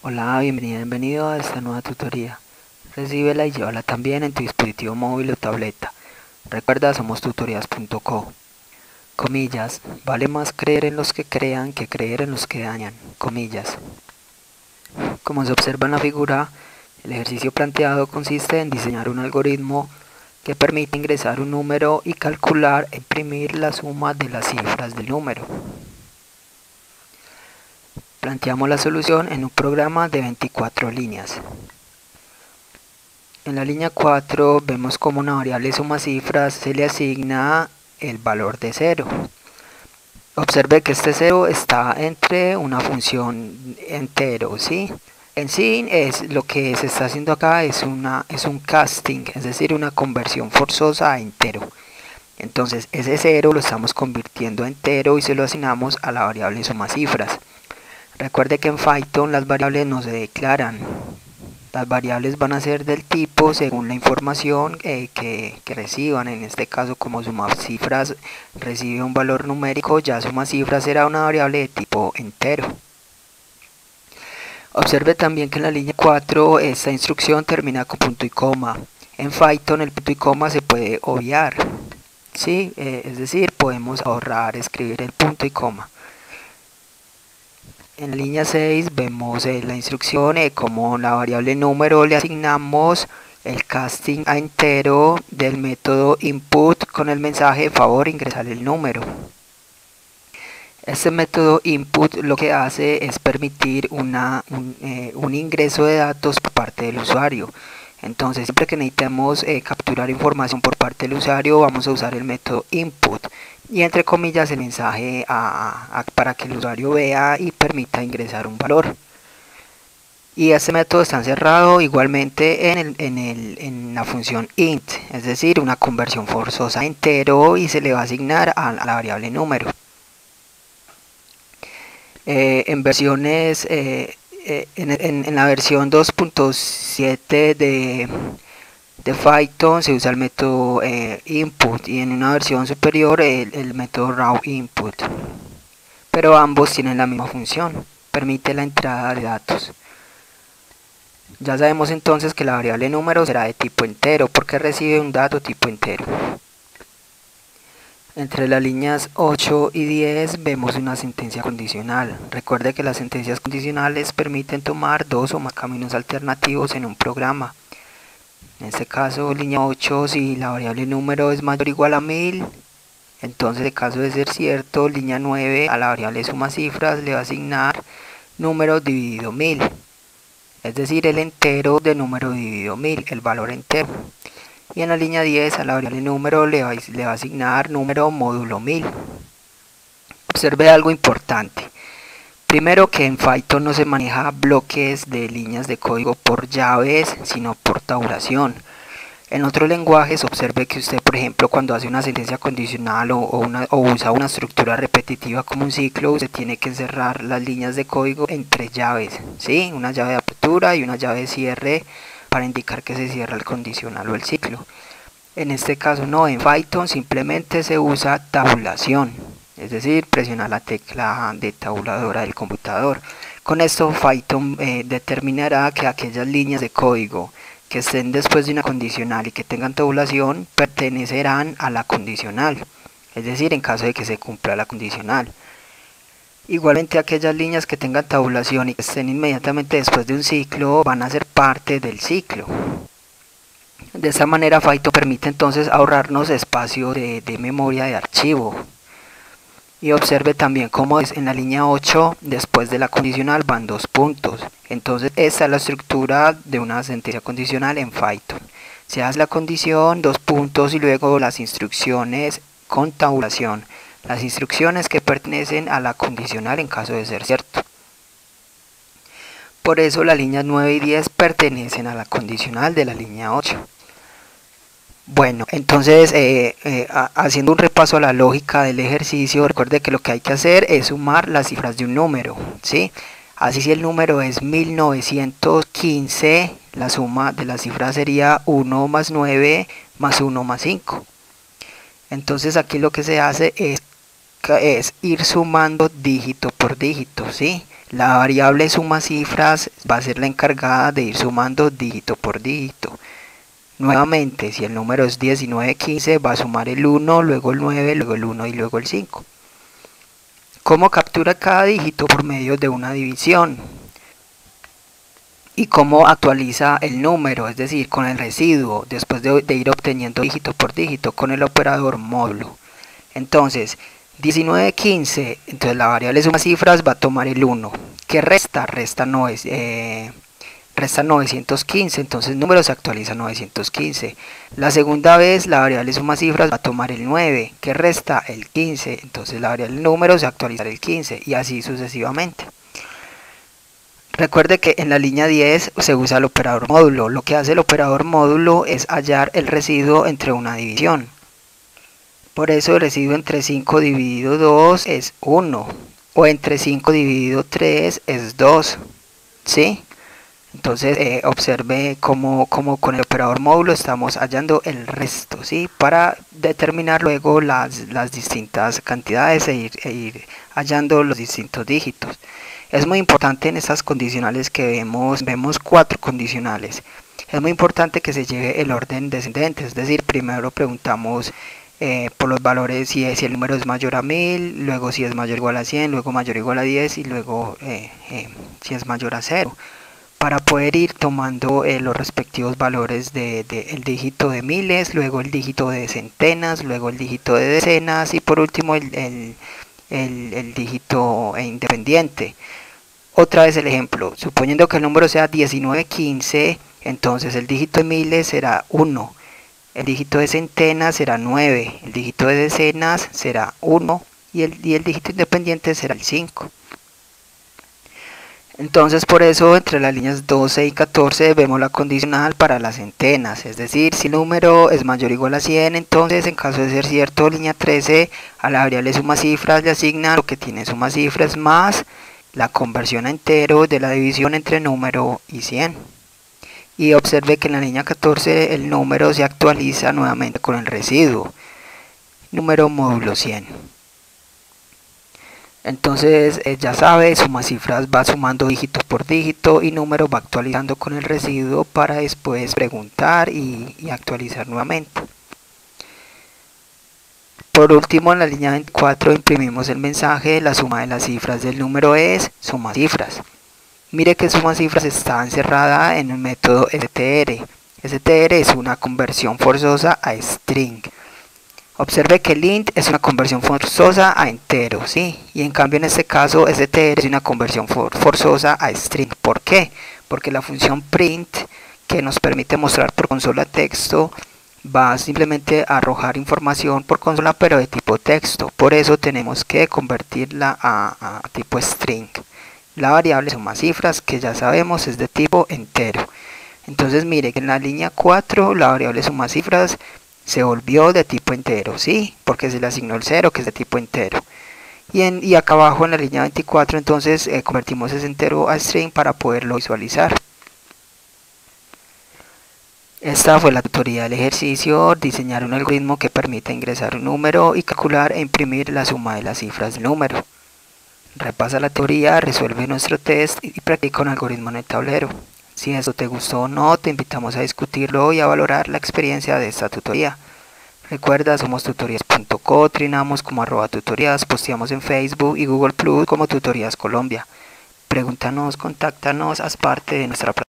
Hola, bienvenido a esta nueva tutoría. Recíbela y llévala también en tu dispositivo móvil o tableta. Recuerda, somos tutorías.co. Comillas, vale más creer en los que crean que creer en los que dañan. Comillas. Como se observa en la figura, el ejercicio planteado consiste en diseñar un algoritmo que permite ingresar un número y calcular e imprimir la suma de las cifras del número. Planteamos la solución en un programa de 24 líneas. En la línea 4 vemos como una variable suma cifras se le asigna el valor de 0. Observe que este 0 está entre una función entero, ¿sí? En sí, lo que se está haciendo acá es un casting, es decir, una conversión forzosa a entero. Entonces ese 0 lo estamos convirtiendo a entero y se lo asignamos a la variable suma cifras. Recuerde que en Python las variables no se declaran. Las variables van a ser del tipo según la información que reciban. En este caso, como suma cifras recibe un valor numérico, ya suma cifras será una variable de tipo entero. Observe también que en la línea 4 esta instrucción termina con punto y coma. En Python el punto y coma se puede obviar, ¿sí? Es decir, podemos ahorrar escribir el punto y coma. En la línea 6 vemos la instrucción como la variable número le asignamos el casting a entero del método input con el mensaje favor ingresar el número. Este método input lo que hace es permitir un ingreso de datos por parte del usuario. Entonces siempre que necesitemos capturar información por parte del usuario vamos a usar el método input y entre comillas el mensaje para que el usuario vea y permita ingresar un valor. Y este método está encerrado igualmente en la función int, es decir, una conversión forzosa a entero y se le va a asignar a la variable número. En versiones en la versión 2.7 de Python se usa el método input y en una versión superior el método raw input, pero ambos tienen la misma función, permite la entrada de datos. Ya sabemos entonces que la variable número será de tipo entero porque recibe un dato tipo entero. Entre las líneas 8 y 10 vemos una sentencia condicional. Recuerde que las sentencias condicionales permiten tomar dos o más caminos alternativos en un programa. En este caso, línea 8, si la variable número es mayor o igual a 1000, entonces en caso de ser cierto, línea 9 a la variable suma cifras le va a asignar número dividido 1000. Es decir, el entero de número dividido 1000, el valor entero. Y en la línea 10 a la variable número le va a asignar número módulo 1000. Observe algo importante. Primero que en Python no se maneja bloques de líneas de código por llaves, sino por tabulación. En otros lenguajes observe que usted, por ejemplo, cuando hace una sentencia condicional o usa una estructura repetitiva como un ciclo, usted tiene que encerrar las líneas de código en tres llaves, ¿sí? Una llave de apertura y una llave de cierre para indicar que se cierra el condicional o el ciclo. En este caso no, en Python simplemente se usa tabulación, es decir, presionar la tecla de tabuladora del computador. Con esto Python determinará que aquellas líneas de código que estén después de una condicional y que tengan tabulación pertenecerán a la condicional, es decir, en caso de que se cumpla la condicional. Igualmente aquellas líneas que tengan tabulación y que estén inmediatamente después de un ciclo van a ser parte del ciclo. De esta manera Python permite entonces ahorrarnos espacio de memoria de archivo. Y observe también cómo en la línea 8 después de la condicional van dos puntos. Entonces esta es la estructura de una sentencia condicional en Python. Se hace la condición, dos puntos y luego las instrucciones con tabulación. Las instrucciones que pertenecen a la condicional en caso de ser cierto. Por eso las líneas 9 y 10 pertenecen a la condicional de la línea 8. Bueno, entonces haciendo un repaso a la lógica del ejercicio, recuerde que lo que hay que hacer es sumar las cifras de un número, ¿sí? Así si el número es 1915, la suma de las cifras sería 1 más 9 más 1 más 5. Entonces aquí lo que se hace es ir sumando dígito por dígito, ¿sí? La variable suma cifras va a ser la encargada de ir sumando dígito por dígito. Nuevamente, si el número es 1915, va a sumar el 1, luego el 9, luego el 1 y luego el 5. ¿Cómo captura cada dígito? Por medio de una división. ¿Y cómo actualiza el número? Es decir, con el residuo, después de ir obteniendo dígito por dígito, con el operador módulo. Entonces, 1915, entonces la variable suma cifras va a tomar el 1. ¿Qué resta? Resta 915, entonces el número se actualiza a 915. La segunda vez la variable suma cifras va a tomar el 9, que resta el 15, entonces la variable número se actualiza el 15 y así sucesivamente. Recuerde que en la línea 10 se usa el operador módulo. Lo que hace el operador módulo es hallar el residuo entre una división. Por eso el residuo entre 5 dividido 2 es 1, o entre 5 dividido 3 es 2, ¿sí? Entonces observe cómo con el operador módulo estamos hallando el resto, ¿sí? Para determinar luego las distintas cantidades e ir hallando los distintos dígitos. Es muy importante en estas condicionales que vemos 4 condicionales. Es muy importante que se lleve el orden descendente, es decir, primero preguntamos por los valores si el número es mayor a 1000, luego si es mayor o igual a 100, luego mayor o igual a 10 y luego si es mayor a 0. Para poder ir tomando los respectivos valores del dígito de miles, luego el dígito de centenas, luego el dígito de decenas y por último el dígito independiente. Otra vez el ejemplo, suponiendo que el número sea 1915, entonces el dígito de miles será 1, el dígito de centenas será 9, el dígito de decenas será 1 y el dígito independiente será el 5. Entonces por eso entre las líneas 12 y 14 vemos la condicional para las centenas, es decir, si el número es mayor o igual a 100, entonces en caso de ser cierto, línea 13, a la variable suma cifras le asigna lo que tiene suma cifras más la conversión a entero de la división entre número y 100. Y observe que en la línea 14 el número se actualiza nuevamente con el residuo, número módulo 100. Entonces ya sabe, suma cifras va sumando dígito por dígito y número va actualizando con el residuo para después preguntar y actualizar nuevamente. Por último, en la línea 24 imprimimos el mensaje: la suma de las cifras del número es suma cifras. Mire que suma cifras está encerrada en el método str. Str es una conversión forzosa a string. Observe que el int es una conversión forzosa a entero, ¿sí? Y en cambio en este caso str es una conversión forzosa a string. ¿Por qué? Porque la función print, que nos permite mostrar por consola texto, va simplemente a arrojar información por consola pero de tipo texto. Por eso tenemos que convertirla a tipo string. La variable suma cifras, que ya sabemos es de tipo entero. Entonces mire que en la línea 4 la variable suma cifras se volvió de tipo entero, ¿sí? Porque se le asignó el 0, que es de tipo entero. Y acá abajo en la línea 24 entonces convertimos ese entero a string para poderlo visualizar. Esta fue la tutoría del ejercicio: diseñar un algoritmo que permita ingresar un número y calcular e imprimir la suma de las cifras del número. Repasa la teoría, resuelve nuestro test y practica un algoritmo en el tablero. Si esto te gustó o no, te invitamos a discutirlo y a valorar la experiencia de esta tutoría. Recuerda, somos tutorías.co, trinamos como @tutorías, posteamos en Facebook y Google Plus como Tutorías Colombia. Pregúntanos, contáctanos, haz parte de nuestra plataforma.